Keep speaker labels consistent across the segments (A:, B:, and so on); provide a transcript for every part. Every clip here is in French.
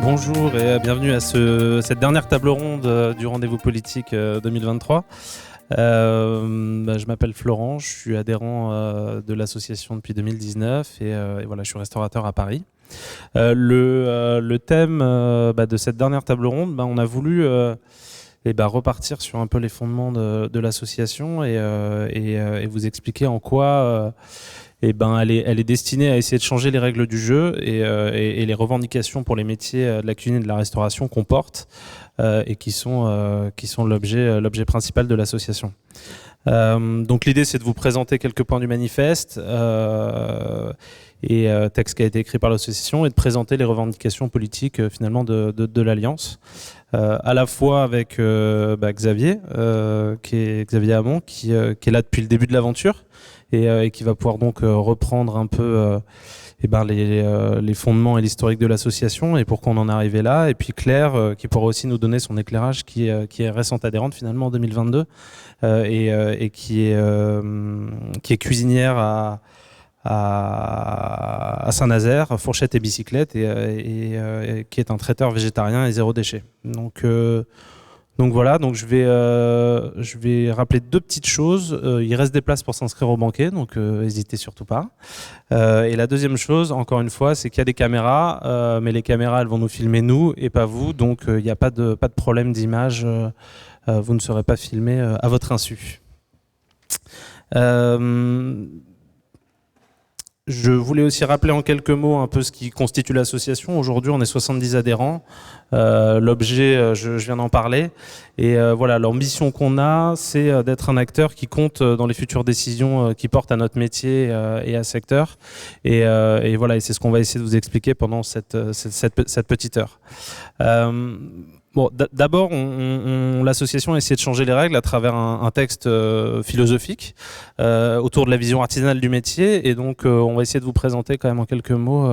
A: Bonjour et bienvenue à cette dernière table ronde du rendez-vous politique 2023. Je m'appelle Florent, je suis adhérent de l'association depuis 2019 et voilà, je suis restaurateur à Paris. Le thème de cette dernière table ronde, on a voulu repartir sur un peu les fondements de l'association et vous expliquer en quoi elle est destinée à essayer de changer les règles du jeu et les revendications pour les métiers de la cuisine et de la restauration qu'on porte et qui sont l'objet principal de l'association. Donc l'idée, c'est de vous présenter quelques points du manifeste texte qui a été écrit par l'association et de présenter les revendications politiques finalement de l'Alliance. À la fois avec Xavier, qui est Xavier Hamon, qui est là depuis le début de l'aventure et qui va pouvoir donc reprendre un peu les fondements et l'historique de l'association et pourquoi on en est arrivé là. Et puis Claire, qui pourra aussi nous donner son éclairage, qui est récente adhérente finalement en 2022 et qui est cuisinière à Saint-Nazaire, fourchette et bicyclette, et qui est un traiteur végétarien et zéro déchet. Donc voilà, donc je vais rappeler deux petites choses. Il reste des places pour s'inscrire au banquet, donc n'hésitez surtout pas. Et la deuxième chose, encore une fois, c'est qu'il y a des caméras, mais les caméras, elles vont nous filmer nous et pas vous, donc il n'y a pas de problème d'image. Vous ne serez pas filmé à votre insu. Je voulais aussi rappeler en quelques mots un peu ce qui constitue l'association. Aujourd'hui, on est 70 adhérents. L'objet, je viens d'en parler. Et voilà, l'ambition qu'on a, c'est d'être un acteur qui compte dans les futures décisions qui portent à notre métier et à ce secteur. Et voilà, et c'est ce qu'on va essayer de vous expliquer pendant cette petite heure. Bon, d'abord, l'association a essayé de changer les règles à travers un texte philosophique autour de la vision artisanale du métier. Et donc, on va essayer de vous présenter quand même en quelques mots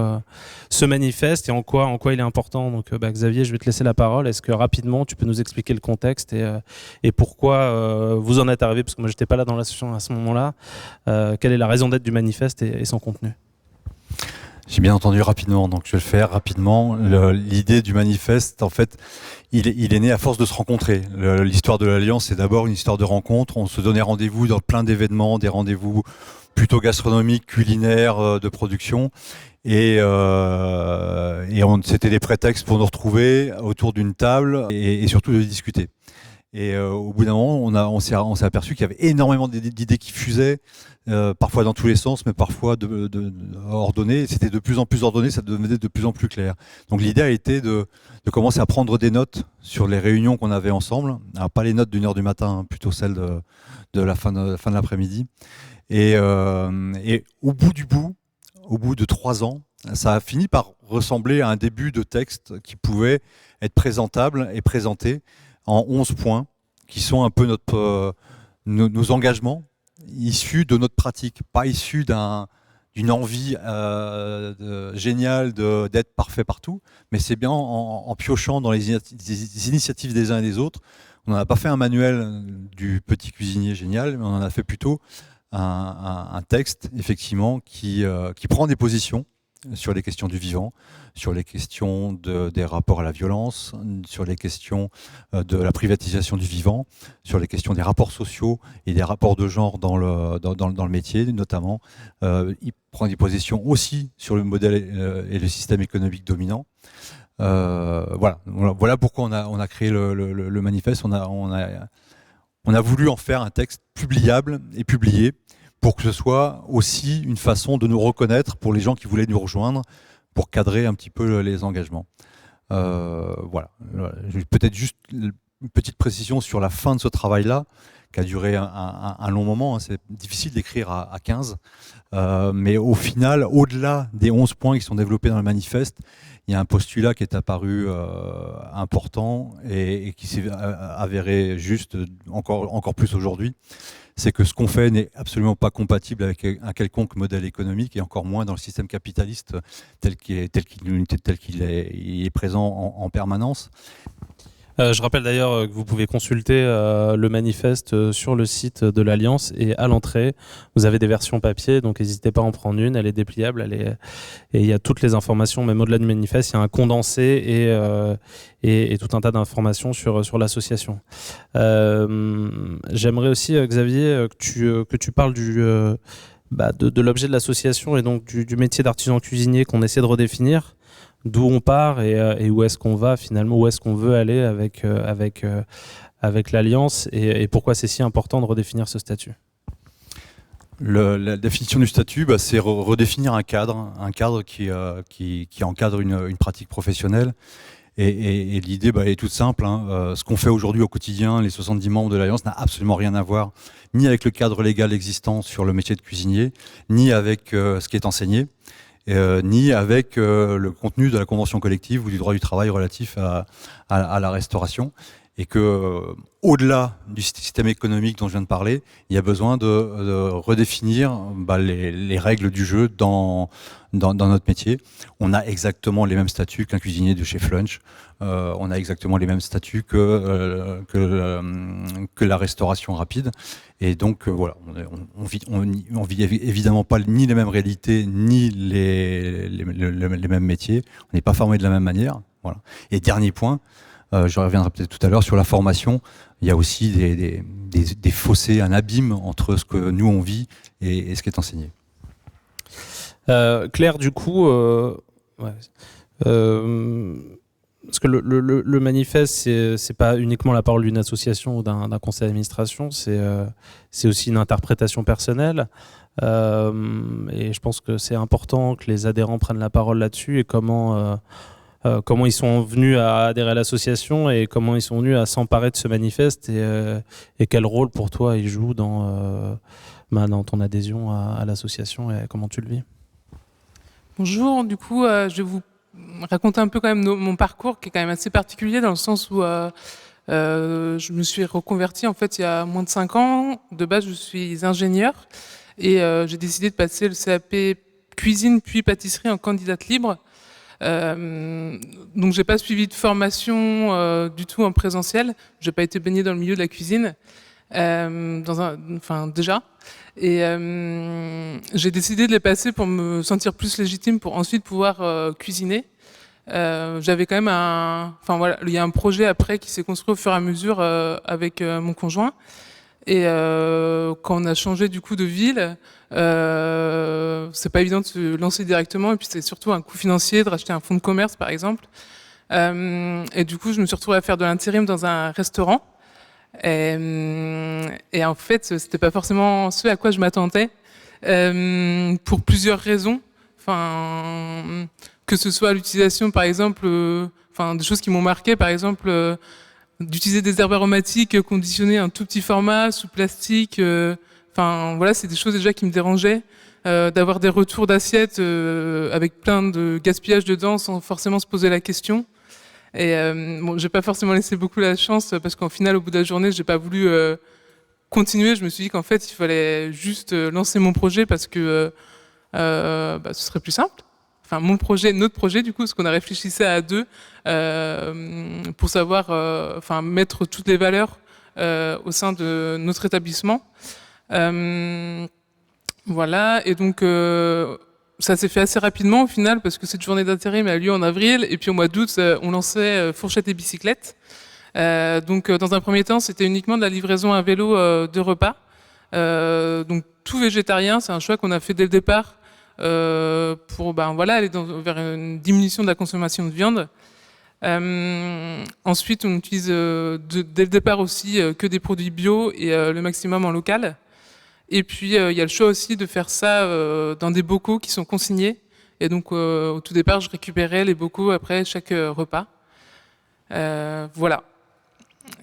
A: ce manifeste et en quoi il est important. Donc, Xavier, je vais te laisser la parole. Est-ce que rapidement, tu peux nous expliquer le contexte et pourquoi vous en êtes arrivé, parce que moi, je n'étais pas là dans l'association à ce moment-là. Quelle est la raison d'être du manifeste et son contenu ?
B: J'ai bien entendu rapidement, donc je vais le faire rapidement. L'idée du manifeste, en fait, il est né à force de se rencontrer. L'histoire de l'Alliance, c'est d'abord une histoire de rencontre. On se donnait rendez-vous dans plein d'événements, des rendez-vous plutôt gastronomiques, culinaires, de production. Et c'était des prétextes pour nous retrouver autour d'une table et surtout de discuter. Et au bout d'un moment, on s'est aperçu qu'il y avait énormément d'idées qui fusaient, parfois dans tous les sens, mais parfois ordonnées. C'était de plus en plus ordonné, ça devenait de plus en plus clair. Donc l'idée a été de commencer à prendre des notes sur les réunions qu'on avait ensemble. Alors pas les notes d'1h du matin, hein, plutôt celles de la fin de l'après-midi. Et au bout de 3 ans, ça a fini par ressembler à un début de texte qui pouvait être présentable et présenté en 11 points, qui sont un peu nos engagements issus de notre pratique, pas issus d'une envie géniale d'être parfait partout, mais c'est bien en piochant dans les initiatives des uns et des autres. On n'a pas fait un manuel du petit cuisinier génial, mais on en a fait plutôt un texte, effectivement, qui prend des positions sur les questions du vivant, sur les questions des rapports à la violence, sur les questions de la privatisation du vivant, sur les questions des rapports sociaux et des rapports de genre dans le métier, notamment. Il prend des positions aussi sur le modèle et le système économique dominant. Voilà pourquoi on a créé le manifeste. On a voulu en faire un texte publiable et publié, pour que ce soit aussi une façon de nous reconnaître pour les gens qui voulaient nous rejoindre, pour cadrer un petit peu les engagements. Voilà. Peut-être juste une petite précision sur la fin de ce travail-là, qui a duré un long moment. Hein. C'est difficile d'écrire à 15. Mais au final, au-delà des 11 points qui sont développés dans le manifeste, il y a un postulat qui est apparu important et qui s'est avéré juste encore plus aujourd'hui. C'est que ce qu'on fait n'est absolument pas compatible avec un quelconque modèle économique et encore moins dans le système capitaliste tel qu'il est présent en permanence.
A: Je rappelle d'ailleurs que vous pouvez consulter le manifeste sur le site de l'Alliance et à l'entrée, vous avez des versions papier, donc n'hésitez pas à en prendre une, elle est dépliable, et il y a toutes les informations, même au-delà du manifeste, il y a un condensé et tout un tas d'informations sur l'association. J'aimerais aussi, Xavier, que tu parles de l'objet de l'association et donc du métier d'artisan cuisinier qu'on essaie de redéfinir. D'où on part et où est-ce qu'on va finalement, où est-ce qu'on veut aller avec l'Alliance et pourquoi c'est si important de redéfinir ce statut.
B: La définition du statut, c'est redéfinir un cadre qui encadre une pratique professionnelle. Et l'idée est toute simple. Ce qu'on fait aujourd'hui au quotidien, les 70 membres de l'Alliance, n'a absolument rien à voir ni avec le cadre légal existant sur le métier de cuisinier, ni avec ce qui est enseigné. Ni avec le contenu de la convention collective ou du droit du travail relatif à la restauration. Et que, au-delà du système économique dont je viens de parler, il y a besoin de redéfinir les règles du jeu dans notre métier. On a exactement les mêmes statuts qu'un cuisinier de chez Flunch. On a exactement les mêmes statuts que la restauration rapide. Et donc voilà, on vit évidemment pas ni les mêmes réalités ni les mêmes métiers. On n'est pas formé de la même manière. Voilà. Et dernier point, je reviendrai peut-être tout à l'heure sur la formation. Il y a aussi des fossés, un abîme entre ce que nous on vit et ce qui est enseigné.
A: Claire, du coup, parce que le manifeste, c'est pas uniquement la parole d'une association ou d'un conseil d'administration, c'est aussi une interprétation personnelle. Et je pense que c'est important que les adhérents prennent la parole là-dessus et comment ils sont venus à adhérer à l'association et comment ils sont venus à s'emparer de ce manifeste et quel rôle pour toi il joue dans ton adhésion à l'association et comment tu le vis.
C: Bonjour, du coup je vais vous raconter un peu quand même mon parcours qui est quand même assez particulier dans le sens où je me suis reconvertie en fait il y a moins de 5 ans. De base je suis ingénieur et j'ai décidé de passer le CAP cuisine puis pâtisserie en candidate libre. Donc j'ai pas suivi de formation du tout en présentiel. J'ai pas été baignée dans le milieu de la cuisine, déjà. Et j'ai décidé de les passer pour me sentir plus légitime pour ensuite pouvoir cuisiner. J'avais quand même il y a un projet après qui s'est construit au fur et à mesure avec mon conjoint. Et quand on a changé du coup de ville, c'est pas évident de se lancer directement. Et puis c'est surtout un coût financier de racheter un fonds de commerce par exemple. Et du coup, je me suis retrouvée à faire de l'intérim dans un restaurant. Et en fait, c'était pas forcément ce à quoi je m'attendais, pour plusieurs raisons. Que ce soit l'utilisation, par exemple, des choses qui m'ont marqué, par exemple, d'utiliser des herbes aromatiques conditionnées à un tout petit format sous plastique. C'est des choses déjà qui me dérangeaient. D'avoir des retours d'assiettes avec plein de gaspillage dedans sans forcément se poser la question. Et j'ai pas forcément laissé beaucoup la chance parce qu'en final, au bout de la journée, j'ai pas voulu continuer. Je me suis dit qu'en fait, il fallait juste lancer mon projet parce que ce serait plus simple. Enfin, notre projet, du coup, parce qu'on a réfléchi ça à deux pour savoir, mettre toutes les valeurs au sein de notre établissement. Voilà, et donc ça s'est fait assez rapidement au final parce que cette journée d'intérim a eu lieu en avril et puis au mois d'août on lançait fourchette et bicyclette. Donc dans un premier temps c'était uniquement de la livraison à vélo de repas. Donc tout végétarien, c'est un choix qu'on a fait dès le départ pour aller vers une diminution de la consommation de viande. Ensuite on utilise dès le départ aussi que des produits bio et le maximum en local. Et puis, il y a le choix aussi de faire ça dans des bocaux qui sont consignés. Et donc, au tout départ, je récupérais les bocaux après chaque repas. Voilà.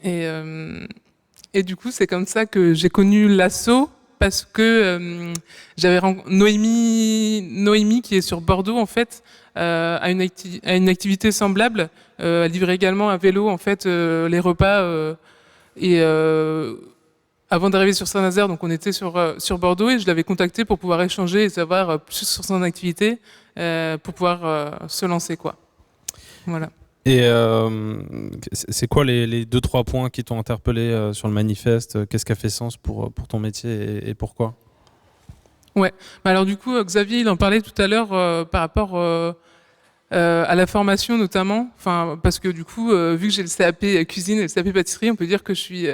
C: Et du coup, c'est comme ça que j'ai connu l'asso, parce que j'avais Noémie, qui est sur Bordeaux, en fait, a une activité semblable. Elle livrait également à vélo, en fait, les repas. Avant d'arriver sur Saint-Nazaire, donc on était sur Bordeaux et je l'avais contacté pour pouvoir échanger et savoir plus sur son activité pour pouvoir se lancer, quoi. Voilà.
A: Et c'est quoi les 2-3 points qui t'ont interpellé sur le manifeste? Qu'est-ce qui a fait sens pour ton métier et pourquoi?
C: Ouais. Bah alors du coup, Xavier, il en parlait tout à l'heure par rapport à la formation notamment. Enfin, parce que du coup, vu que j'ai le CAP cuisine et le CAP pâtisserie, on peut dire que je suis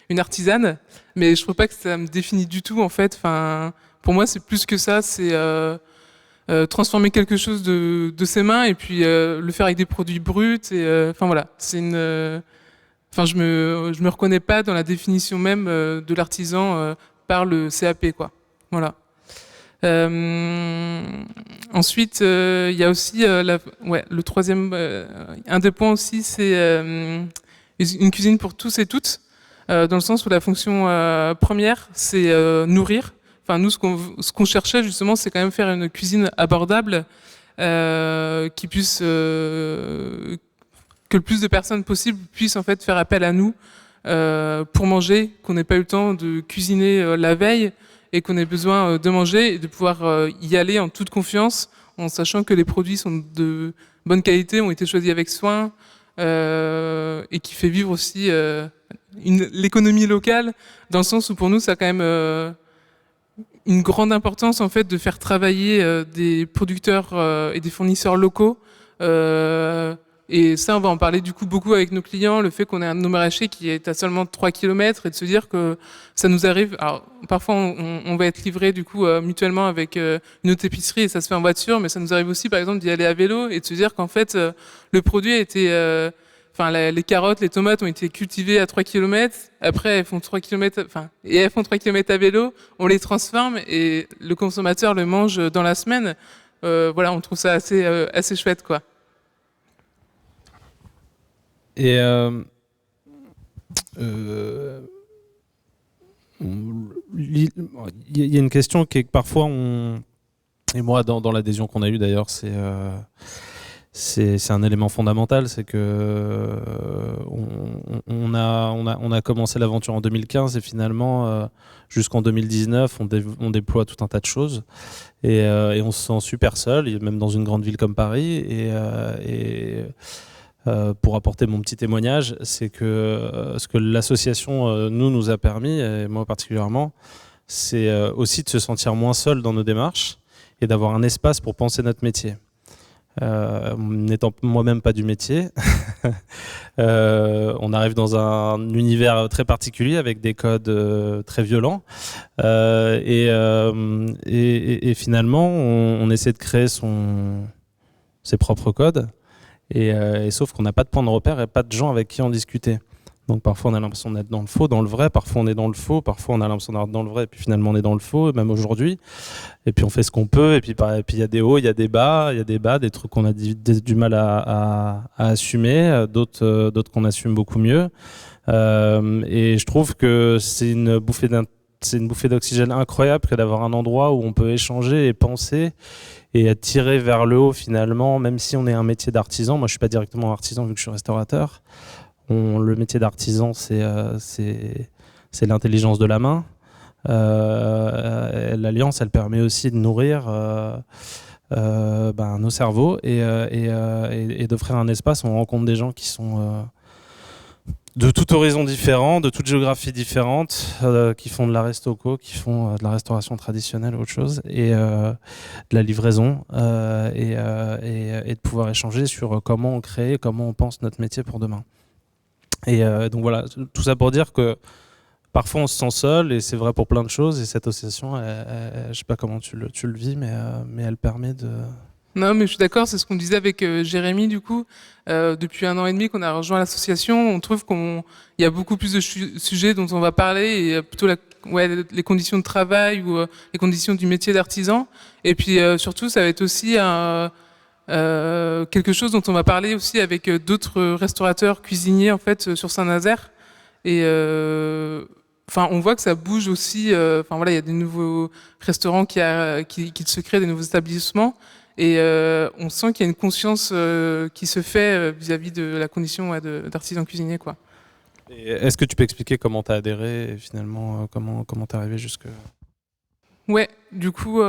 C: une artisane. Mais je trouve pas que ça me définit du tout en fait. Enfin, pour moi, c'est plus que ça. C'est transformer quelque chose de ses mains et puis le faire avec des produits bruts. Et enfin voilà, c'est une. Enfin, je me reconnais pas dans la définition même de l'artisan par le CAP quoi. Voilà. Euh, Ensuite, il y a aussi le troisième, un des points aussi, c'est une cuisine pour tous et toutes, dans le sens où la fonction première, c'est nourrir. Enfin, nous, ce qu'on cherchait justement, c'est quand même faire une cuisine abordable, qui puisse que le plus de personnes possible puissent en fait faire appel à nous pour manger, qu'on n'ait pas eu le temps de cuisiner la veille et qu'on ait besoin de manger et de pouvoir y aller en toute confiance, en sachant que les produits sont de bonne qualité, ont été choisis avec soin, et qui fait vivre aussi l'économie locale, dans le sens où pour nous, ça a quand même une grande importance en fait de faire travailler des producteurs et des fournisseurs locaux. Et ça, on va en parler du coup beaucoup avec nos clients, le fait qu'on ait un de nos maraîchers qui est à seulement 3 km et de se dire que ça nous arrive. Alors, parfois, on va être livré du coup mutuellement avec une autre épicerie et ça se fait en voiture, mais ça nous arrive aussi, par exemple, d'y aller à vélo et de se dire qu'en fait, le produit a été... Enfin, les carottes, les tomates ont été cultivées à 3 km. Après, elles font 3 km, et elles font 3 km à vélo. On les transforme et le consommateur le mange dans la semaine. Voilà, on trouve ça assez chouette, quoi.
A: Et il y a une question qui est que parfois et moi dans l'adhésion qu'on a eue d'ailleurs, c'est un élément fondamental, c'est que on a commencé l'aventure en 2015 et finalement jusqu'en 2019 on déploie tout un tas de choses et on se sent super seul, même dans une grande ville comme Paris et pour apporter mon petit témoignage, c'est que ce que l'association nous a permis, et moi particulièrement, c'est aussi de se sentir moins seul dans nos démarches et d'avoir un espace pour penser notre métier. N'étant moi-même pas du métier, on arrive dans un univers très particulier avec des codes très violents et finalement on essaie de créer ses propres codes. Et sauf qu'on n'a pas de point de repère et pas de gens avec qui en discuter. Donc parfois on a l'impression d'être dans le faux, dans le vrai, parfois on est dans le faux, parfois on a l'impression d'être dans le vrai, et puis finalement on est dans le faux, même aujourd'hui. Et puis on fait ce qu'on peut, et puis il y a des hauts, il y a des bas, des trucs qu'on a du mal à assumer, d'autres qu'on assume beaucoup mieux. Et je trouve que c'est une bouffée d'oxygène incroyable que d'avoir un endroit où on peut échanger et penser et être tiré vers le haut finalement, même si on est un métier d'artisan. Moi je suis pas directement artisan vu que je suis restaurateur. Le métier d'artisan c'est l'intelligence de la main. L'alliance elle permet aussi de nourrir nos cerveaux et d'offrir un espace où on rencontre des gens qui sont de tout horizon différent, de toute géographie différente, qui font de la restoco, qui font de la restauration traditionnelle ou autre chose, et de la livraison, et de pouvoir échanger sur comment on crée, comment on pense notre métier pour demain. Et donc voilà, tout ça pour dire que parfois on se sent seul, et c'est vrai pour plein de choses, et cette association, je sais pas comment tu le vis, mais elle permet de...
C: Non, mais je suis d'accord, c'est ce qu'on disait avec Jérémy, du coup. Depuis 1 an et demi qu'on a rejoint l'association, on trouve qu'il y a beaucoup plus de sujets dont on va parler, et plutôt les conditions de travail ou les conditions du métier d'artisan. Et puis surtout, ça va être aussi quelque chose dont on va parler aussi avec d'autres restaurateurs cuisiniers en fait sur Saint-Nazaire. Et on voit que ça bouge aussi. Il y a des nouveaux restaurants qui se créent, des nouveaux établissements. Et on sent qu'il y a une conscience qui se fait vis-à-vis de la condition d'artisan cuisinier, quoi.
A: Est-ce que tu peux expliquer comment tu as adhéré et finalement comment tu es arrivé jusque...
C: Ouais, du coup,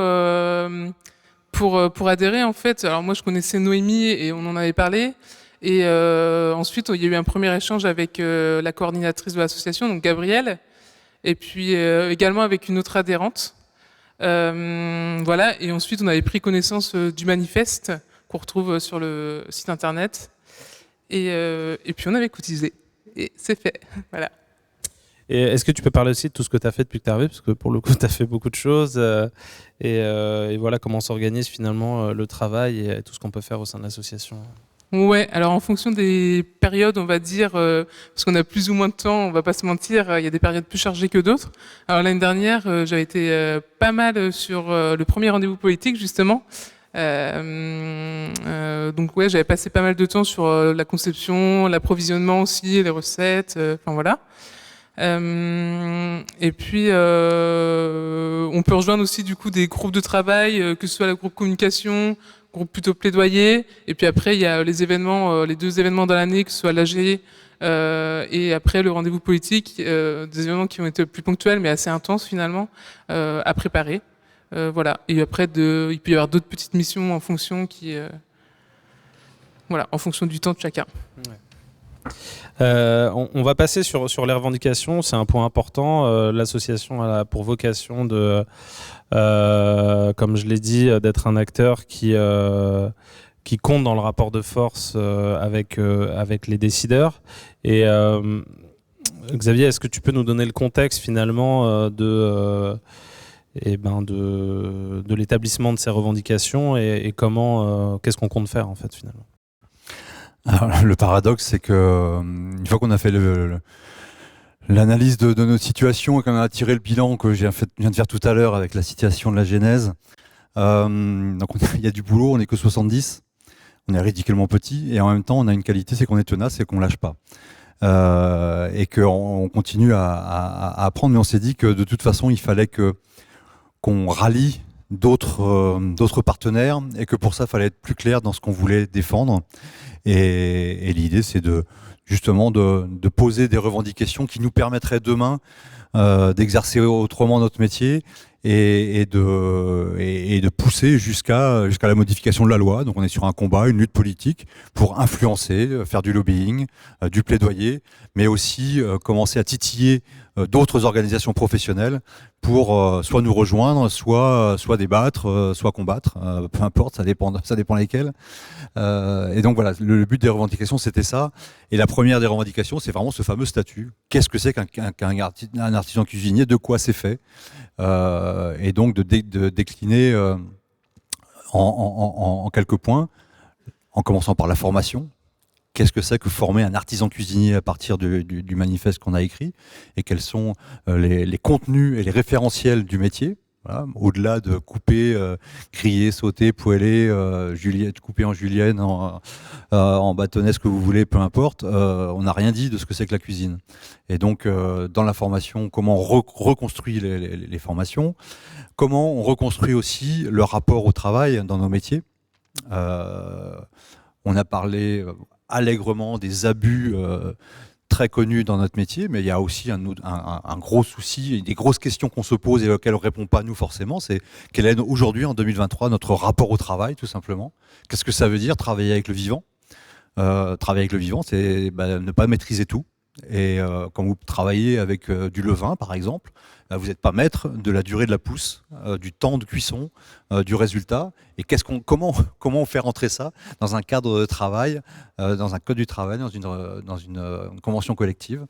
C: pour adhérer, en fait, alors moi je connaissais Noémie et on en avait parlé. Et ensuite, il y a eu un premier échange avec la coordinatrice de l'association, donc Gabrielle, et puis également avec une autre adhérente. Voilà. Et ensuite, on avait pris connaissance du manifeste qu'on retrouve sur le site internet. Et puis, on avait cotisé. Et c'est fait. Voilà.
A: Et est-ce que tu peux parler aussi de tout ce que tu as fait depuis que tu es arrivé, parce que pour le coup, tu as fait beaucoup de choses, et voilà comment s'organise finalement le travail et tout ce qu'on peut faire au sein de l'association.
C: Ouais, alors en fonction des périodes, on va dire, parce qu'on a plus ou moins de temps, on va pas se mentir, il y a des périodes plus chargées que d'autres. Alors l'année dernière, j'avais été pas mal sur le premier rendez-vous politique, justement. Donc ouais, j'avais passé pas mal de temps sur la conception, l'approvisionnement aussi, les recettes, enfin voilà. Et puis on peut rejoindre aussi du coup des groupes de travail, que ce soit le groupe communication, groupe plutôt plaidoyer, et puis après il y a les événements, les 2 événements dans l'année, que ce soit l'AG et après le rendez-vous politique, des événements qui ont été plus ponctuels mais assez intenses finalement à préparer. Voilà. Et après il peut y avoir d'autres petites missions en fonction voilà, en fonction du temps de chacun.
A: Ouais. On va passer sur les revendications, c'est un point important. L'association a pour vocation de, comme je l'ai dit, d'être un acteur qui compte dans le rapport de force avec les décideurs. Et Xavier, est-ce que tu peux nous donner le contexte finalement de l'établissement de ces revendications et comment, qu'est-ce qu'on compte faire en fait finalement?
B: Alors, le paradoxe, c'est que une fois qu'on a fait l'analyse de notre situation et qu'on a tiré le bilan que je viens de faire tout à l'heure avec la situation de la genèse, donc il y a du boulot, on n'est que 70, on est ridiculement petit, et en même temps on a une qualité, c'est qu'on est tenace et qu'on lâche pas. Et qu'on continue à apprendre, mais on s'est dit que de toute façon il fallait qu'on rallie d'autres partenaires, et que pour ça il fallait être plus clair dans ce qu'on voulait défendre. Et l'idée, c'est justement de poser des revendications qui nous permettraient demain d'exercer autrement notre métier et de pousser jusqu'à la modification de la loi. Donc on est sur un combat, une lutte politique pour influencer, faire du lobbying, du plaidoyer, mais aussi commencer à titiller d'autres organisations professionnelles pour soit nous rejoindre, soit débattre, soit combattre, peu importe, ça dépend lesquels. Et donc voilà, le but des revendications, c'était ça. Et la première des revendications, c'est vraiment ce fameux statut. Qu'est-ce que c'est qu'un artisan cuisinier? De quoi c'est fait? Et donc de décliner en quelques points, en commençant par la formation. Qu'est-ce que c'est que former un artisan cuisinier à partir du manifeste qu'on a écrit, et quels sont les contenus et les référentiels du métier. Voilà, au-delà de couper, griller, sauter, poêler, couper en julienne, en bâtonnet, ce que vous voulez, peu importe, on n'a rien dit de ce que c'est que la cuisine. Et donc, dans la formation, comment on reconstruit les formations, comment on reconstruit aussi le rapport au travail dans nos métiers. On a parlé allègrement des abus très connus dans notre métier, mais il y a aussi un gros souci, et des grosses questions qu'on se pose et auxquelles on ne répond pas nous forcément, c'est quel est aujourd'hui, en 2023, notre rapport au travail, tout simplement. Qu'est-ce que ça veut dire, travailler avec le vivant? Travailler avec le vivant, c'est ne pas maîtriser tout. Et quand vous travaillez avec du levain, par exemple, vous n'êtes pas maître de la durée de la pousse, du temps de cuisson, du résultat. Et comment on fait rentrer ça dans un cadre de travail, dans un code du travail, dans une convention collective?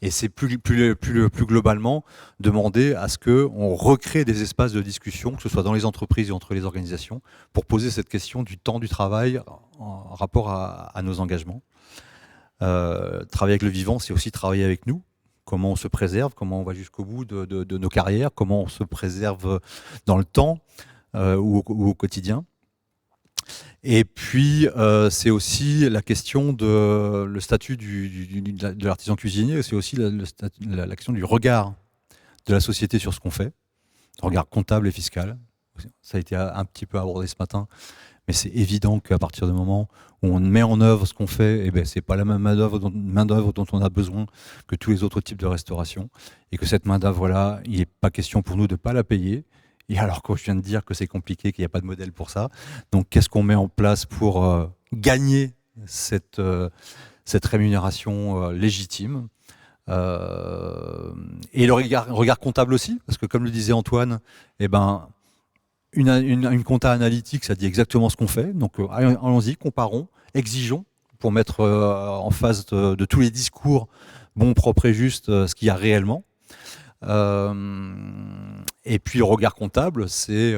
B: Et c'est plus globalement demander à ce qu'on recrée des espaces de discussion, que ce soit dans les entreprises et entre les organisations, pour poser cette question du temps du travail en rapport à nos engagements. Travailler avec le vivant, c'est aussi travailler avec nous. Comment on se préserve, comment on va jusqu'au bout de nos carrières, comment on se préserve dans le temps ou au quotidien. Et puis, c'est aussi la question le statut de l'artisan cuisinier, c'est aussi la question du regard de la société sur ce qu'on fait, regard comptable et fiscal. Ça a été un petit peu abordé ce matin, mais c'est évident qu'à partir du moment où on met en œuvre ce qu'on fait, eh ben, c'est pas la même main-d'œuvre dont on a besoin que tous les autres types de restauration, et que cette main-d'œuvre-là, il n'est pas question pour nous de ne pas la payer. Et alors que je viens de dire que c'est compliqué, qu'il n'y a pas de modèle pour ça, donc qu'est-ce qu'on met en place pour gagner cette rémunération légitime. Et le regard comptable aussi, parce que comme le disait Antoine, une compta analytique, ça dit exactement ce qu'on fait. Donc allons-y, comparons, exigeons, pour mettre en face de tous les discours bons, propres et justes ce qu'il y a réellement. Et puis le regard comptable, c'est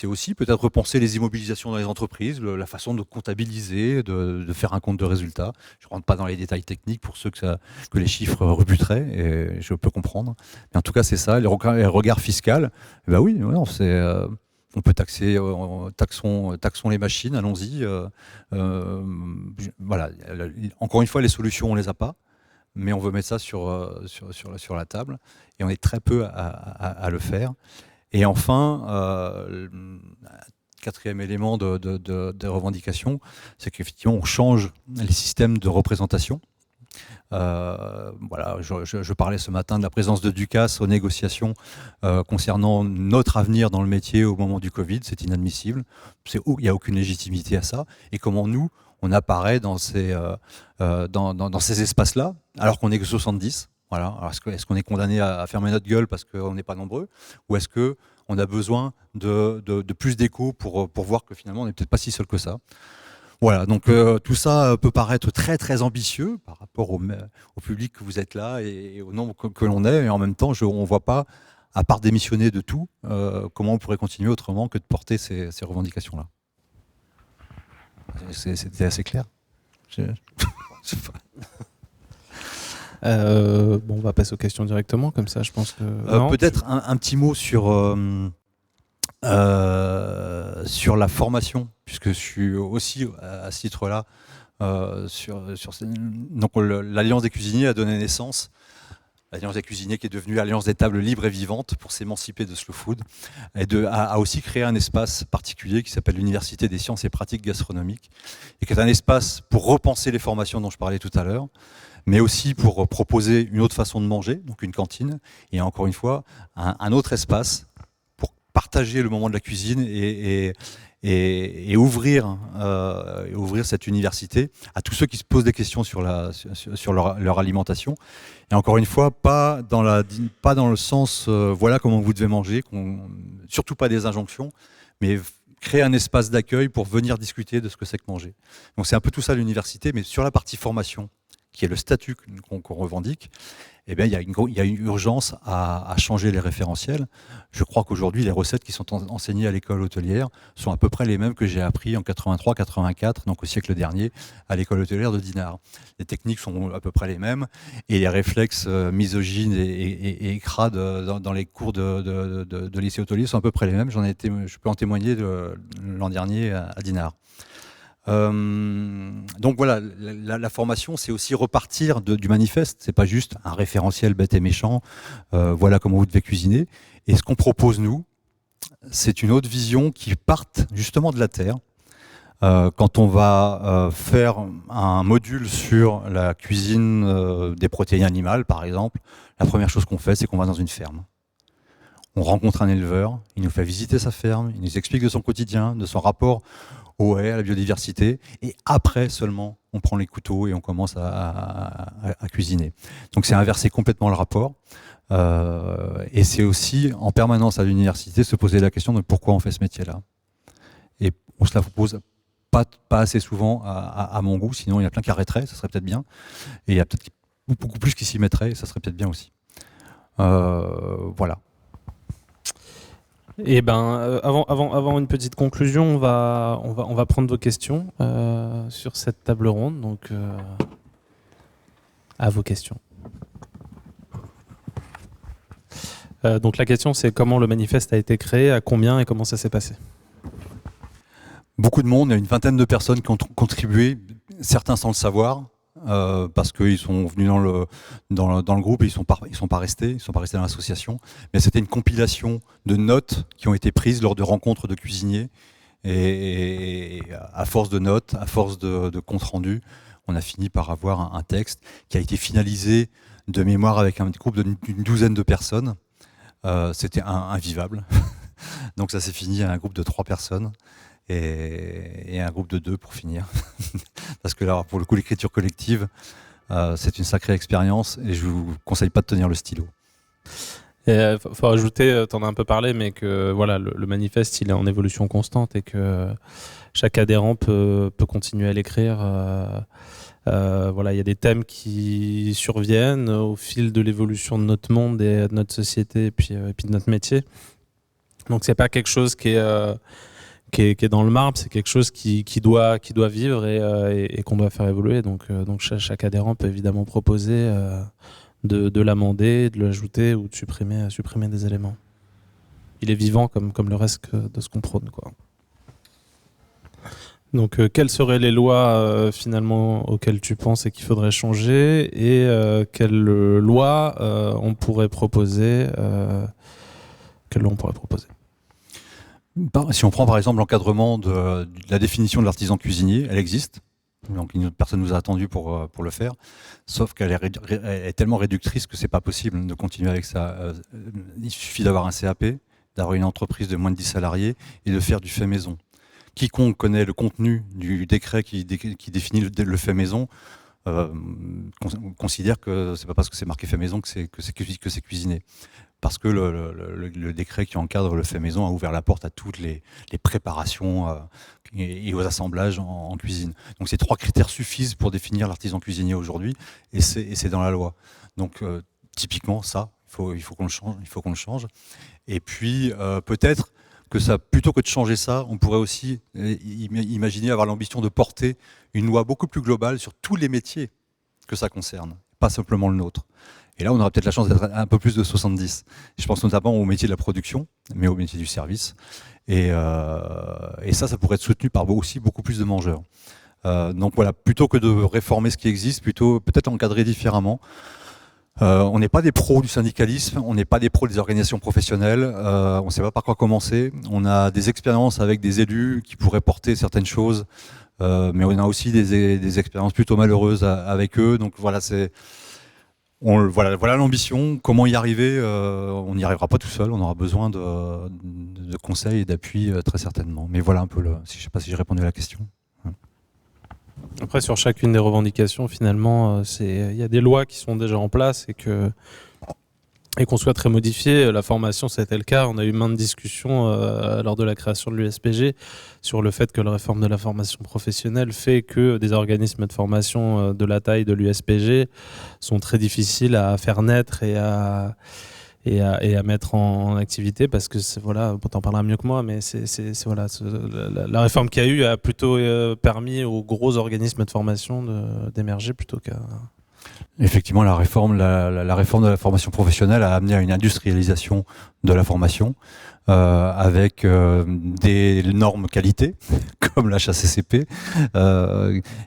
B: aussi peut-être repenser les immobilisations dans les entreprises, la façon de comptabiliser, de faire un compte de résultat. Je ne rentre pas dans les détails techniques pour ceux que les chiffres rebuteraient, et je peux comprendre. Mais en tout cas, c'est ça, les regards fiscaux. Oui, non, on peut taxer, taxons les machines, allons-y. Voilà. Encore une fois, les solutions, on ne les a pas, mais on veut mettre ça sur la table, et on est très peu à le faire. Et enfin, quatrième élément de revendication, c'est qu'effectivement, on change les systèmes de représentation. Voilà, je parlais ce matin de la présence de Ducasse aux négociations concernant notre avenir dans le métier au moment du Covid. C'est inadmissible. Il n'y a aucune légitimité à ça. Et comment nous, on apparaît dans ces espaces-là, alors qu'on n'est que 70. Voilà. Alors est-ce qu'on est condamné à fermer notre gueule parce qu'on n'est pas nombreux, ou est-ce qu'on a besoin de plus d'écho pour voir que finalement on n'est peut-être pas si seul que ça? Voilà, donc tout ça peut paraître très très ambitieux par rapport au public que vous êtes là et au nombre que l'on est, et en même temps on ne voit pas, à part démissionner de tout, comment on pourrait continuer autrement que de porter ces revendications-là. C'était assez clair.
A: On va passer aux questions directement, comme ça je pense que...
B: Peut-être un petit mot sur la formation, puisque je suis aussi à ce titre-là donc l'Alliance des cuisiniers a donné naissance, l'Alliance des cuisiniers qui est devenue Alliance des tables libres et vivantes pour s'émanciper de Slow Food, et a aussi créé un espace particulier qui s'appelle l'Université des sciences et pratiques gastronomiques, et qui est un espace pour repenser les formations dont je parlais tout à l'heure, mais aussi pour proposer une autre façon de manger, donc une cantine, et encore une fois, un autre espace pour partager le moment de la cuisine et ouvrir cette université à tous ceux qui se posent des questions sur leur alimentation. Et encore une fois, pas dans le sens voilà comment vous devez manger, surtout pas des injonctions, mais créer un espace d'accueil pour venir discuter de ce que c'est que manger. Donc c'est un peu tout ça l'université, mais sur la partie formation, qui est le statut qu'on revendique, il y a une urgence à changer les référentiels. Je crois qu'aujourd'hui, les recettes qui sont enseignées à l'école hôtelière sont à peu près les mêmes que j'ai appris en 83-84, donc au siècle dernier, à l'école hôtelière de Dinard. Les techniques sont à peu près les mêmes, et les réflexes misogynes et crades dans les cours de lycée hôtelier sont à peu près les mêmes. Je peux en témoigner l'an dernier à Dinard. Donc voilà, la formation, c'est aussi repartir du manifeste. C'est pas juste un référentiel bête et méchant. Voilà comment vous devez cuisiner. Et ce qu'on propose nous, c'est une autre vision qui parte justement de la terre. Quand on va faire un module sur la cuisine des protéines animales, par exemple, la première chose qu'on fait, c'est qu'on va dans une ferme. On rencontre un éleveur, il nous fait visiter sa ferme, il nous explique de son quotidien, de son rapport aux haies, à la biodiversité, et après seulement on prend les couteaux et on commence à cuisiner. Donc c'est inverser complètement le rapport, et c'est aussi en permanence à l'université se poser la question de pourquoi on fait ce métier-là. Et on se la pose pas assez souvent à mon goût, sinon il y a plein qui arrêteraient, ça serait peut-être bien, et il y a peut-être beaucoup plus qui s'y mettraient, et ça serait peut-être bien aussi. Voilà.
A: Et avant une petite conclusion, on va prendre vos questions sur cette table ronde. Donc, à vos questions. Donc la question, c'est comment le manifeste a été créé, à combien et comment ça s'est passé?
B: Beaucoup de monde, il y a une vingtaine de personnes qui ont contribué, certains sans le savoir. Parce qu'ils sont venus dans le groupe et ils sont pas restés dans l'association. Mais c'était une compilation de notes qui ont été prises lors de rencontres de cuisiniers. Et à force de notes, à force de comptes rendus, on a fini par avoir un texte qui a été finalisé de mémoire avec un groupe d'une douzaine de personnes. C'était invivable. Donc ça s'est fini à un groupe de 3 personnes. et un groupe de 2 pour finir. Parce que là, pour le coup, l'écriture collective, c'est une sacrée expérience et je vous conseille pas de tenir le stylo.
A: Il faut rajouter, tu en as un peu parlé, mais que voilà, le manifeste il est en évolution constante et que chaque adhérent peut continuer à l'écrire. Voilà, il y a des thèmes qui surviennent au fil de l'évolution de notre monde et de notre société et puis de notre métier. Donc c'est pas quelque chose qui est dans le marbre, c'est quelque chose qui doit vivre et qu'on doit faire évoluer. Donc chaque adhérent peut évidemment proposer de l'amender, de l'ajouter ou de supprimer des éléments. Il est vivant comme le reste de ce qu'on prône, quoi. Donc quelles seraient les lois finalement auxquelles tu penses et qu'il faudrait changer et quelles lois on pourrait proposer
B: Si on prend par exemple l'encadrement de la définition de l'artisan cuisinier, elle existe. Donc personne nous a attendu pour le faire, sauf qu'elle est tellement réductrice que c'est pas possible de continuer avec ça. Il suffit d'avoir un CAP, d'avoir une entreprise de moins de 10 salariés et de faire du fait maison. Quiconque connaît le contenu du décret qui définit le fait maison considère que c'est pas parce que c'est marqué fait maison que c'est cuisiné. Parce que le décret qui encadre le fait maison a ouvert la porte à toutes les préparations et aux assemblages en cuisine. Donc ces 3 critères suffisent pour définir l'artisan cuisinier aujourd'hui, et c'est dans la loi. Donc typiquement ça, il faut qu'on le change. Et puis peut-être que ça, plutôt que de changer ça, on pourrait aussi imaginer avoir l'ambition de porter une loi beaucoup plus globale sur tous les métiers que ça concerne, pas simplement le nôtre. Et là, on aura peut-être la chance d'être un peu plus de 70. Je pense notamment au métier de la production, mais au métier du service. Et ça pourrait être soutenu par aussi beaucoup plus de mangeurs. Donc voilà, plutôt que de réformer ce qui existe, plutôt peut-être encadrer différemment. On n'est pas des pros du syndicalisme, on n'est pas des pros des organisations professionnelles, on ne sait pas par quoi commencer. On a des expériences avec des élus qui pourraient porter certaines choses, mais on a aussi des expériences plutôt malheureuses avec eux. Donc voilà, voilà l'ambition. Comment y arriver on n'y arrivera pas tout seul, on aura besoin de conseils et d'appui très certainement. Mais voilà un peu, je ne sais pas si j'ai répondu à la question.
A: Après, sur chacune des revendications, finalement, il y a des lois qui sont déjà en place et qu'on souhaiterait modifier. La formation, c'était le cas. On a eu maintes discussions lors de la création de l'USPG sur le fait que la réforme de la formation professionnelle fait que des organismes de formation de la taille de l'USPG sont très difficiles à faire naître et à mettre en activité, parce que voilà, t'en parleras mieux que moi, mais voilà, la réforme qu'il y a eu a plutôt permis aux gros organismes de formation d'émerger plutôt qu'à...
B: Effectivement, la réforme de la formation professionnelle a amené à une industrialisation de la formation avec des normes qualité comme l'HACCP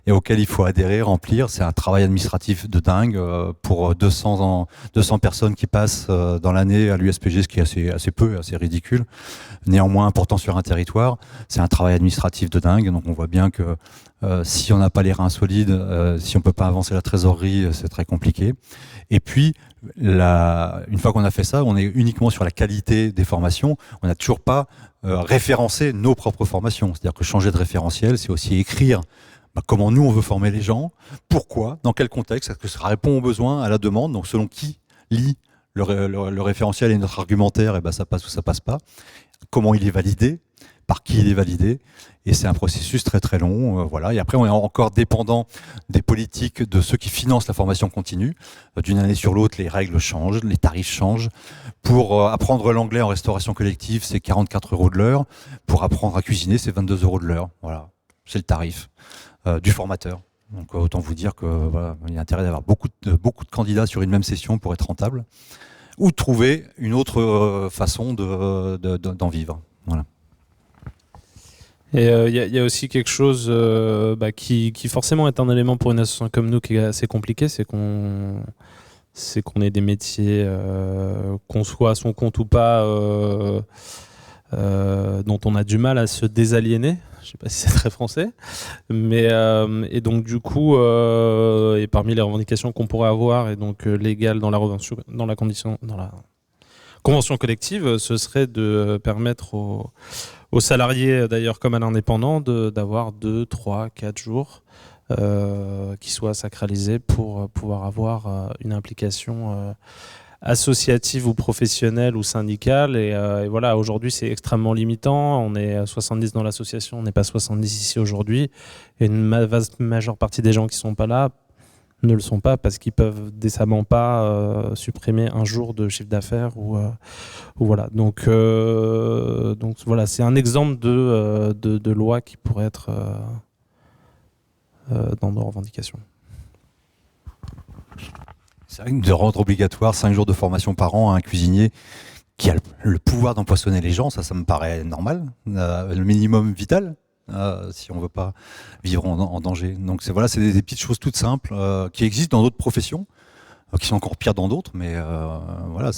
B: et auxquelles il faut adhérer, remplir. C'est un travail administratif de dingue pour 200 personnes qui passent dans l'année à l'USPG, ce qui est assez peu, assez ridicule. Néanmoins important sur un territoire. C'est un travail administratif de dingue. Donc on voit bien que si on n'a pas les reins solides, si on peut pas avancer la trésorerie, c'est très compliqué. Et puis, une fois qu'on a fait ça, on est uniquement sur la qualité des formations. On n'a toujours pas référencé nos propres formations. C'est-à-dire que changer de référentiel, c'est aussi écrire comment nous on veut former les gens, pourquoi, dans quel contexte, est-ce que ça répond aux besoins, à la demande, donc selon qui lit le référentiel et notre argumentaire, et ça passe ou ça passe pas. Comment il est validé, par qui il est validé, et c'est un processus très très long. Voilà. Et après, on est encore dépendant des politiques de ceux qui financent la formation continue. D'une année sur l'autre, les règles changent, les tarifs changent. Pour apprendre l'anglais en restauration collective, c'est 44 € de l'heure. Pour apprendre à cuisiner, c'est 22 € de l'heure. Voilà, c'est le tarif du formateur. Donc autant vous dire que voilà, il y a intérêt d'avoir beaucoup de candidats sur une même session pour être rentable, ou de trouver une autre façon d'en vivre. Voilà.
A: Et il y a aussi quelque chose qui forcément est un élément pour une association comme nous qui est assez compliqué, c'est qu'on ait des métiers, qu'on soit à son compte ou pas, dont on a du mal à se désaliéner. Je sais pas si c'est très français, mais et donc du coup, et parmi les revendications qu'on pourrait avoir, et donc légales dans la convention collective, ce serait de permettre aux salariés, d'ailleurs comme à l'indépendant, d'avoir 2, 3, 4 jours qui soient sacralisés pour pouvoir avoir une implication associative ou professionnelle ou syndicale. Et voilà, aujourd'hui c'est extrêmement limitant. On est 70 dans l'association, on n'est pas 70 ici aujourd'hui. Et une vaste majeure partie des gens qui sont pas là ne le sont pas parce qu'ils peuvent décemment pas supprimer un jour de chiffre d'affaires ou voilà. Donc voilà, c'est un exemple de loi qui pourrait être dans nos revendications.
B: C'est vrai que de rendre obligatoire 5 jours de formation par an à un cuisinier qui a le pouvoir d'empoisonner les gens, ça me paraît normal, le minimum vital. Si on veut pas vivre en danger. Donc c'est des petites choses toutes simples qui existent dans d'autres professions, qui sont encore pires dans d'autres, mais voilà,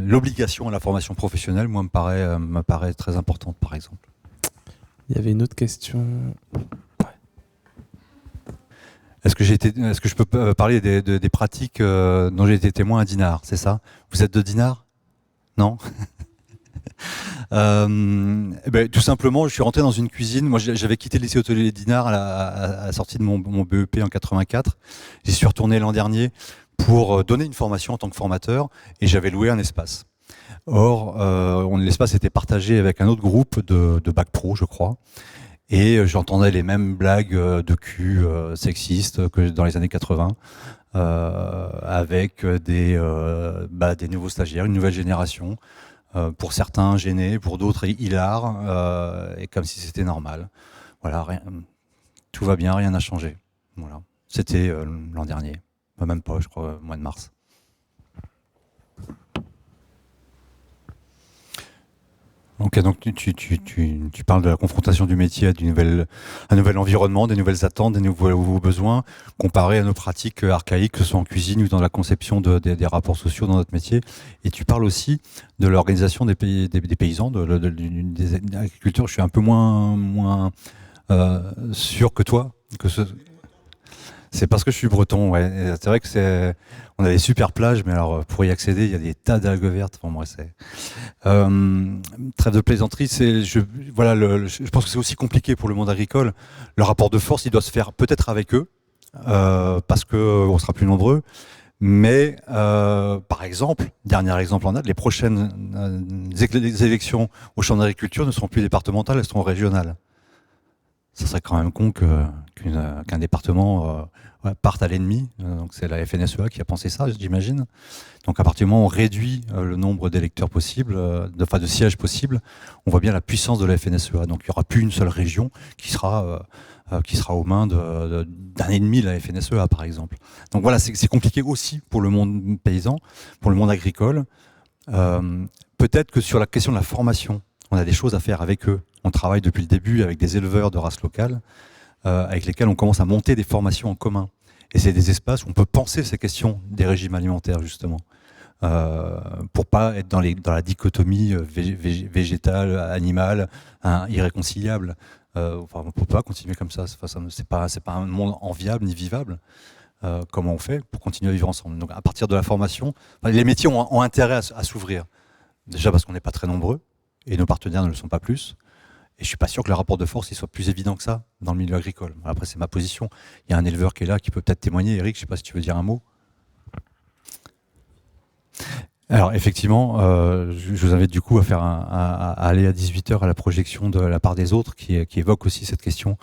B: l'obligation à la formation professionnelle, moi, me paraît très importante, par exemple.
A: Il y avait une autre question.
B: Est-ce que je peux parler des pratiques dont j'ai été témoin à Dinard, c'est ça? Vous êtes de Dinard? Non? Tout simplement, je suis rentré dans une cuisine. Moi, j'avais quitté le lycée hôtelier Dinard à la sortie de mon BEP en 84. J'y suis retourné l'an dernier pour donner une formation en tant que formateur et j'avais loué un espace. Or, l'espace était partagé avec un autre groupe de bac pro, je crois. Et j'entendais les mêmes blagues de cul sexistes que dans les années 80, avec des nouveaux stagiaires, une nouvelle génération. Pour certains gênés, pour d'autres hilars, et comme si c'était normal. Voilà, tout va bien, rien n'a changé. Voilà. C'était l'an dernier, même pas, je crois, au mois de mars. Ok, donc tu parles de la confrontation du métier à un nouvel environnement, des nouvelles attentes, des nouveaux besoins, comparé à nos pratiques archaïques, que ce soit en cuisine ou dans la conception des rapports sociaux dans notre métier. Et tu parles aussi de l'organisation des paysans, des agriculteurs. Je suis un peu moins sûr que toi. C'est parce que je suis breton, ouais. C'est vrai que on a des super plages, mais alors pour y accéder, il y a des tas d'algues vertes. Enfin, moi, trêve de plaisanterie. Je pense que c'est aussi compliqué pour le monde agricole. Le rapport de force, il doit se faire peut-être avec eux, parce que on sera plus nombreux. Mais par exemple, dernier exemple en date, les prochaines élections au champ d'agriculture ne seront plus départementales, elles seront régionales. Ça serait quand même con qu'un département parte à l'ennemi. Donc c'est la FNSEA qui a pensé ça, j'imagine. Donc à partir du moment où on réduit le nombre d'électeurs possibles, de sièges possibles, on voit bien la puissance de la FNSEA. Donc il n'y aura plus une seule région qui sera aux mains d'un ennemi de la FNSEA, par exemple. Donc voilà, c'est compliqué aussi pour le monde paysan, pour le monde agricole. Peut-être que sur la question de la formation, on a des choses à faire avec eux. On travaille depuis le début avec des éleveurs de races locales, avec lesquels on commence à monter des formations en commun. Et c'est des espaces où on peut penser ces questions des régimes alimentaires, justement, pour pas être dans la dichotomie végétale, animale, irréconciliable. On peut pas continuer comme ça. C'est pas un monde enviable ni vivable. Comment on fait pour continuer à vivre ensemble? Donc à partir de la formation, les métiers ont intérêt à s'ouvrir. Déjà parce qu'on n'est pas très nombreux et nos partenaires ne le sont pas plus. Et je suis pas sûr que le rapport de force il soit plus évident que ça dans le milieu agricole. Après, c'est ma position. Il y a un éleveur qui est là, qui peut peut-être témoigner. Eric, je sais pas si tu veux dire un mot. Alors, effectivement, je vous invite du coup à aller à 18h à la projection de la part des autres, qui évoque aussi cette question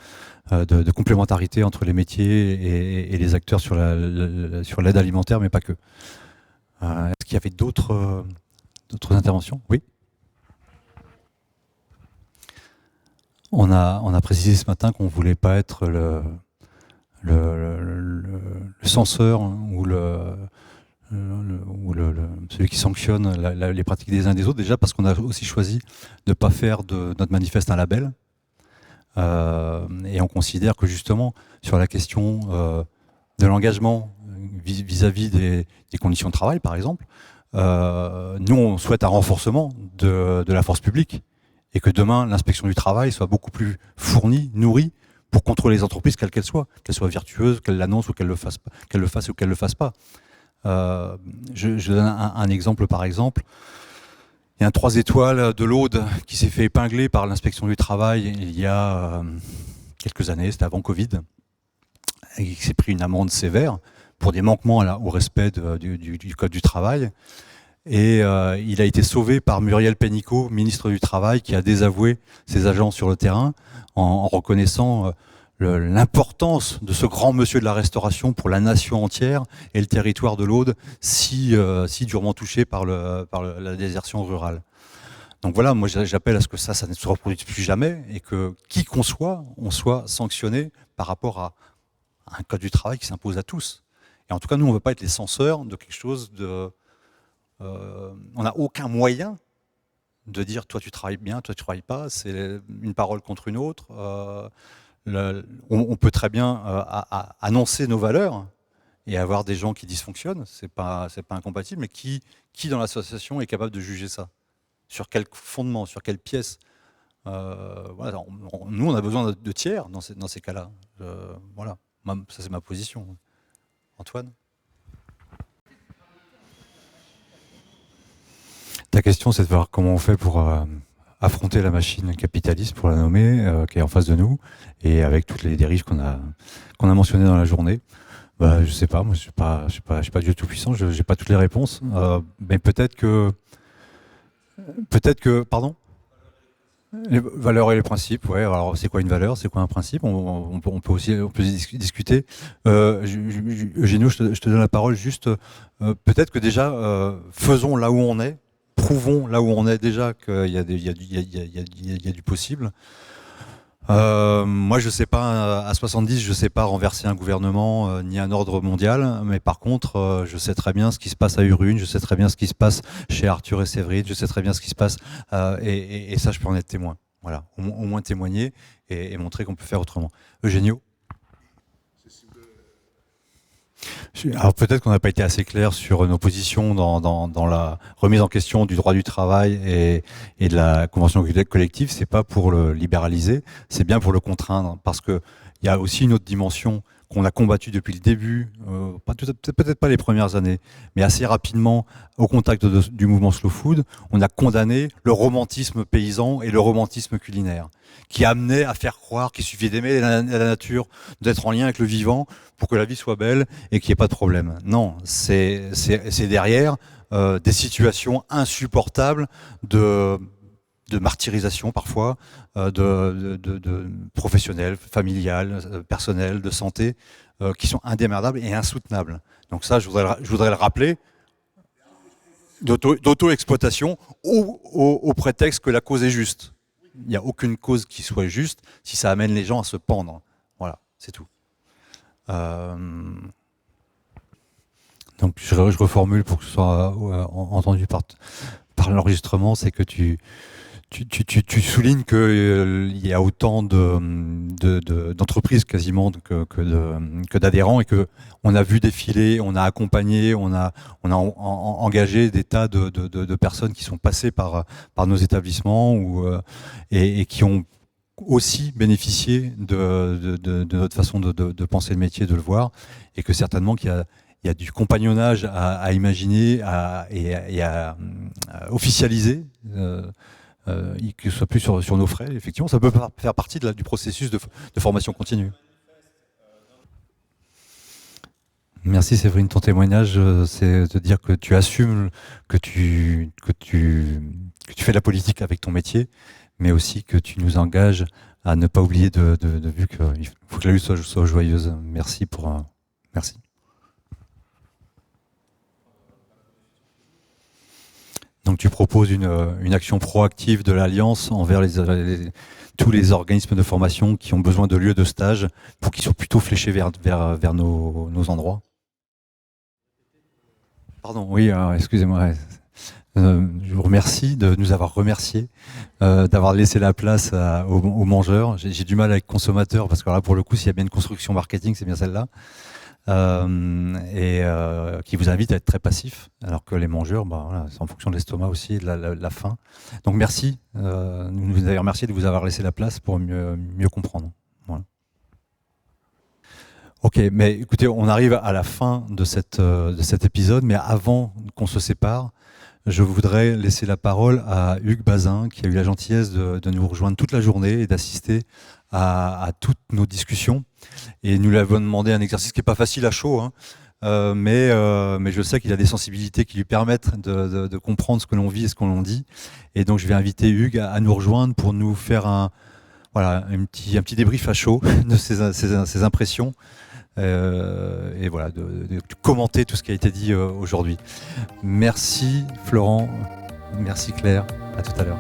B: de complémentarité entre les métiers et les acteurs sur l'aide alimentaire, mais pas que. Est-ce qu'il y avait d'autres interventions? Oui. On a précisé ce matin qu'on ne voulait pas être le censeur ou celui qui sanctionne les pratiques des uns et des autres, déjà parce qu'on a aussi choisi de ne pas faire de notre manifeste un label. Et on considère que justement, sur la question de l'engagement vis-à-vis des conditions de travail, par exemple, nous, on souhaite un renforcement de la force publique. Et que demain, l'inspection du travail soit beaucoup plus fournie, nourrie, pour contrôler les entreprises, quelles qu'elles soient vertueuses, qu'elles l'annoncent ou qu'elles le fassent ou qu'elles le fassent pas. Je donne un exemple par exemple. Il y a un 3 étoiles de l'Aude qui s'est fait épingler par l'inspection du travail il y a quelques années, c'était avant Covid, et qui s'est pris une amende sévère pour des manquements au respect du Code du travail. Et il a été sauvé par Muriel Pénicaud, ministre du Travail, qui a désavoué ses agents sur le terrain en reconnaissant l'importance de ce grand monsieur de la restauration pour la nation entière et le territoire de l'Aude si durement touché par la désertion rurale. Donc voilà, moi j'appelle à ce que ça ne se reproduise plus jamais et que qui qu'on soit, on soit sanctionné par rapport à un code du travail qui s'impose à tous. Et en tout cas, nous, on ne veut pas être les censeurs de quelque chose de... on n'a aucun moyen de dire toi tu travailles bien, toi tu travailles pas, c'est une parole contre une autre. On peut très bien annoncer nos valeurs et avoir des gens qui dysfonctionnent, c'est pas incompatible, mais qui dans l'association est capable de juger ça? Sur quel fondement, sur quelle pièce? Voilà, nous, on a besoin de tiers dans ces cas-là. Voilà, ça c'est ma position. Antoine? Ta question, c'est de voir comment on fait pour affronter la machine capitaliste, pour la nommer, qui est en face de nous, et avec toutes les dérives qu'on a mentionnées dans la journée. Bah, je sais pas, moi je suis pas Dieu tout puissant, j'ai pas toutes les réponses, mais peut-être que, pardon. Les valeurs et les principes, ouais. Alors c'est quoi une valeur, c'est quoi un principe? On peut aussi discuter. Eugenio, je te donne la parole. Juste, peut-être que déjà, faisons là où on est, prouvons là où on est déjà qu'il y a du possible. Moi, je sais pas, à 70, je sais pas renverser un gouvernement ni un ordre mondial, mais par contre, je sais très bien ce qui se passe à Urune, je sais très bien ce qui se passe chez Arthur et Séverine, je sais très bien ce qui se passe, et ça, je peux en être témoin. Voilà, au moins témoigner et montrer qu'on peut faire autrement. Eugenio? Alors peut-être qu'on n'a pas été assez clair sur nos positions dans la remise en question du droit du travail et de la convention collective. C'est pas pour le libéraliser, c'est bien pour le contraindre, parce que il y a aussi une autre dimension qu'on a combattue depuis le début, peut-être pas les premières années, mais assez rapidement au contact du mouvement Slow Food, on a condamné le romantisme paysan et le romantisme culinaire, qui amenait à faire croire qu'il suffit d'aimer la nature, d'être en lien avec le vivant pour que la vie soit belle et qu'il n'y ait pas de problème. Non, c'est derrière des situations insupportables de martyrisation parfois, de professionnels, familiales, personnelles, de santé, qui sont indémerdables et insoutenables. Donc ça, je voudrais le rappeler, d'auto-exploitation au prétexte que la cause est juste. Il n'y a aucune cause qui soit juste si ça amène les gens à se pendre. Voilà, c'est tout. Donc je reformule pour que ce soit entendu par l'enregistrement, c'est que tu soulignes qu'il y a autant d'entreprises quasiment que d'adhérents et que on a vu défiler, on a accompagné, on a engagé des tas de personnes qui sont passées par nos établissements et qui ont aussi bénéficié de notre façon de penser le métier, de le voir, et que certainement qu'il y a du compagnonnage à imaginer et à officialiser. Que ce soit plus sur nos frais, effectivement, ça peut faire partie du processus de formation continue. Merci Séverine, ton témoignage, c'est de dire que tu assumes que tu fais de la politique avec ton métier, mais aussi que tu nous engages à ne pas oublier de vue qu'il faut que la lutte soit joyeuse. Merci merci. Donc tu proposes une action proactive de l'Alliance envers tous les organismes de formation qui ont besoin de lieux de stage pour qu'ils soient plutôt fléchés vers nos endroits. Pardon, oui, excusez-moi. Je vous remercie de nous avoir remerciés, d'avoir laissé la place aux mangeurs. J'ai du mal avec consommateurs parce que là, pour le coup, s'il y a bien une construction marketing, c'est bien celle-là. Qui vous invite à être très passif, alors que les mangeurs, voilà, c'est en fonction de l'estomac aussi, de la faim. Donc merci, nous vous avons remercié de vous avoir laissé la place pour mieux comprendre. Voilà. Ok, mais écoutez, on arrive à la fin de cet épisode, mais avant qu'on se sépare, je voudrais laisser la parole à Hugues Bazin, qui a eu la gentillesse de nous rejoindre toute la journée et d'assister à toutes nos discussions. Et nous lui avons demandé un exercice qui n'est pas facile à chaud, hein, mais je sais qu'il a des sensibilités qui lui permettent de comprendre ce que l'on vit et ce que l'on dit. Et donc je vais inviter Hugues à nous rejoindre pour nous faire un petit débrief à chaud de ses impressions. Et voilà, de commenter tout ce qui a été dit aujourd'hui. Merci Florent, merci Claire, à tout à l'heure.